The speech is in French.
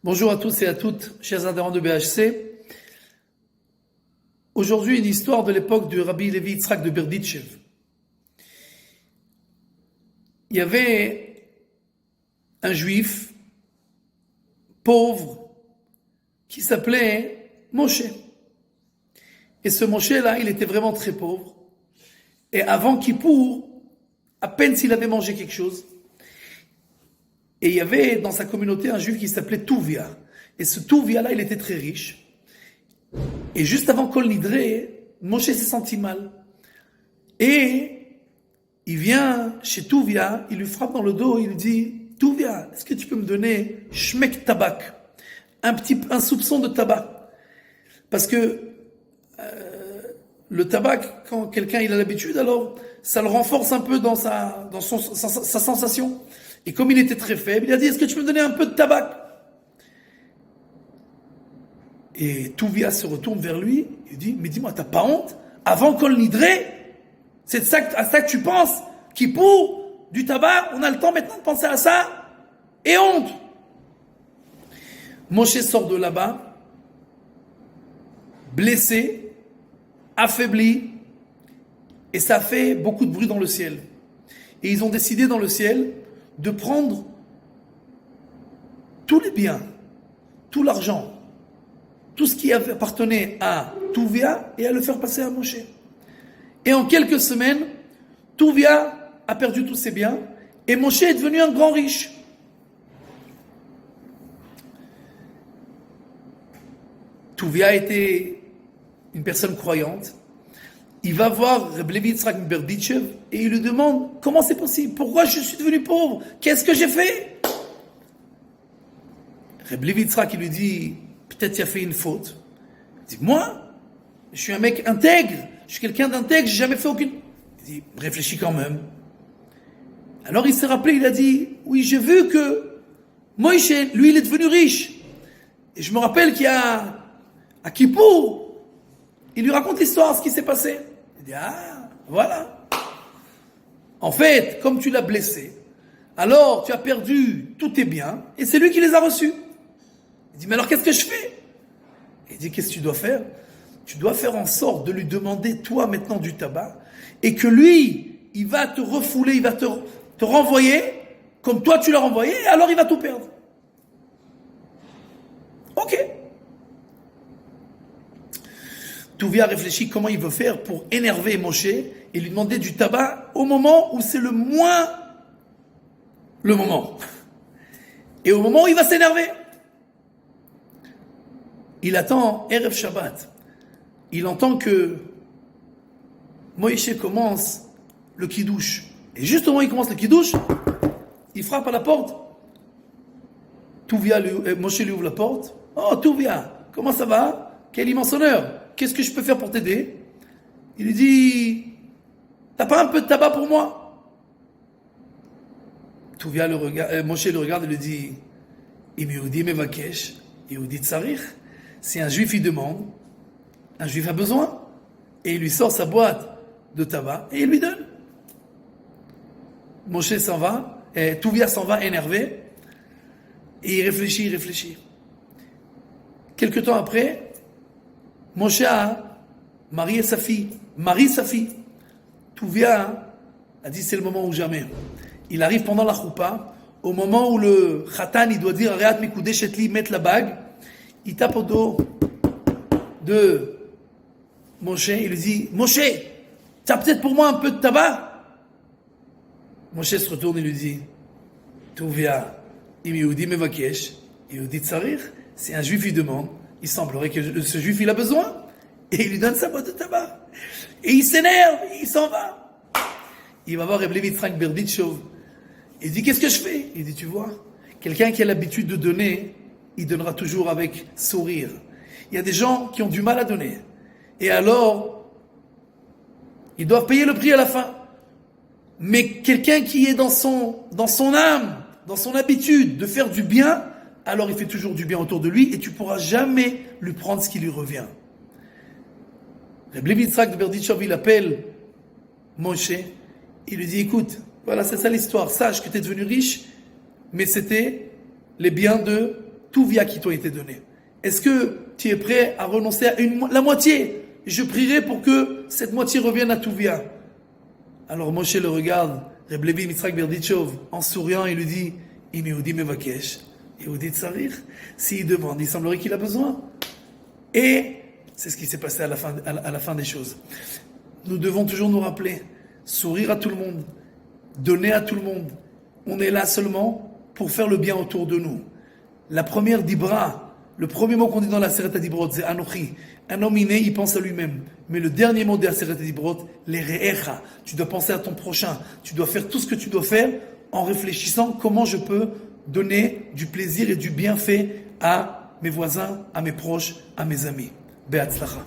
Bonjour à tous et à toutes, chers adhérents de BHC. Aujourd'hui, une histoire de l'époque du Rabbi Levi Yitzhak de Berditchev. Il y avait un juif pauvre qui s'appelait Moshe. Et ce Moshe-là, il était vraiment très pauvre. Et avant Kippour, à peine s'il avait mangé quelque chose. Et il y avait dans sa communauté un juif qui s'appelait Touvia. Et ce Touvia-là, il était très riche. Et juste avant Kol Nidré, Moshe s'est senti mal. Et il vient chez Touvia, il lui frappe dans le dos, il lui dit « Touvia, est-ce que tu peux me donner shmek tabak ?» un soupçon de tabac. Parce que le tabac, quand quelqu'un il a l'habitude, alors ça le renforce un peu dans sa sensation. Et comme il était très faible, il a dit « Est-ce que tu peux me donner un peu de tabac ?» Et Touvia se retourne vers lui, il dit « Mais dis-moi, t'as pas honte? Avant Kol Nidré, c'est à ça que tu penses? Kippour, du tabac, on a le temps maintenant de penser à ça? Et honte !» Moshe sort de là-bas, blessé, affaibli, et ça fait beaucoup de bruit dans le ciel. Et ils ont décidé dans le ciel de prendre tous les biens, tout l'argent, tout ce qui appartenait à Touvia et à le faire passer à Moshe. Et en quelques semaines, Touvia a perdu tous ses biens et Moshe est devenu un grand riche. Touvia était une personne croyante. Il va voir Reb Levi Yitzhak Berditchev et il lui demande « Comment c'est possible? Pourquoi je suis devenu pauvre? Qu'est-ce que j'ai fait ?» Reb Levi Yitzhak, il lui dit « Peut-être tu as fait une faute. » Il dit « Moi, je suis un mec intègre. Je suis quelqu'un d'intègre, j'ai jamais fait aucune... » Il dit « Réfléchis quand même. » Alors il s'est rappelé, il a dit « Oui, j'ai vu que Moïse, lui, il est devenu riche. Et je me rappelle qu'il y a à Kippour, il lui raconte l'histoire, ce qui s'est passé. » Il dit « Ah, voilà. En fait, comme tu l'as blessé, alors tu as perdu tous tes biens, et c'est lui qui les a reçus. » Il dit « Mais alors qu'est-ce que je fais ?» Il dit « Qu'est-ce que tu dois faire? Tu dois faire en sorte de lui demander, toi, maintenant, du tabac, et que lui, il va te refouler, il va te renvoyer, comme toi tu l'as renvoyé, et alors il va tout perdre. » Ok. Touvia réfléchit comment il veut faire pour énerver Moshe et lui demander du tabac au moment où c'est le moins le moment. Et au moment où il va s'énerver. Il attend Erev Shabbat. Il entend que Moïse commence le kiddush. Et juste au moment où il commence le kiddush, il frappe à la porte. Moshe lui ouvre la porte. « Oh, Touvia, comment ça va? Quel immense honneur! Qu'est-ce que je peux faire pour t'aider ?» Il lui dit « T'as pas un peu de tabac pour moi ?» Touvia Moshe le regarde et lui dit « Im Yehudi mevakesh, Yehudi tsarich. » Si un juif il demande, un juif a besoin. Et il lui sort sa boîte de tabac et il lui donne. Moshe s'en va, Touvia s'en va énervé. Et il réfléchit. Quelque temps après, Moshe a marié sa fille, marie sa fille. Touvia a dit c'est le moment ou jamais. Il arrive pendant la choupa, au moment où le khatan il doit dire Reat Mikudesh et li, mettre la bague. Il tape au dos de Moshe, il lui dit Moshe, tu as peut-être pour moi un peu de tabac? Moshe se retourne et lui dit Touvia, im Yehudi mevakesh, Yehudi tsarich. Si un juif lui demande, il semblerait que ce juif il a besoin. Et il lui donne sa boîte de tabac. Et il s'énerve, il s'en va. Il va voir Reb Levi Yitzhak Berditchev. Il dit qu'est-ce que je fais? Il dit tu vois, quelqu'un qui a l'habitude de donner, il donnera toujours avec sourire. Il y a des gens qui ont du mal à donner. Et alors, ils doivent payer le prix à la fin. Mais quelqu'un qui est dans son âme, dans son habitude de faire du bien, alors il fait toujours du bien autour de lui et tu ne pourras jamais lui prendre ce qui lui revient. Reb Levi Yitzhak de Berditchev, il appelle Moshe, il lui dit écoute, voilà c'est ça l'histoire, sache que tu es devenu riche, mais c'était les biens de tout via qui t'ont été donnés. Est-ce que tu es prêt à renoncer à la moitié? Je prierai pour que cette moitié revienne à tout via. Alors Moshe le regarde, Reb Levi Yitzhak Berdichov, en souriant, il lui dit, Im Yehudi mevakesh, Yehudi tsarir. S'il demande, il semblerait qu'il a besoin. Et c'est ce qui s'est passé à la fin des choses. Nous devons toujours nous rappeler, sourire à tout le monde, donner à tout le monde. On est là seulement pour faire le bien autour de nous. La première dibra, le premier mot qu'on dit dans la Aseret HaDibrot, c'est Anochi. Un homme inné, il pense à lui-même. Mais le dernier mot de la Aseret HaDibrot, les re'echa. Tu dois penser à ton prochain. Tu dois faire tout ce que tu dois faire en réfléchissant comment je peux donner du plaisir et du bienfait à mes voisins, à mes proches, à mes amis. Be'atzlacha.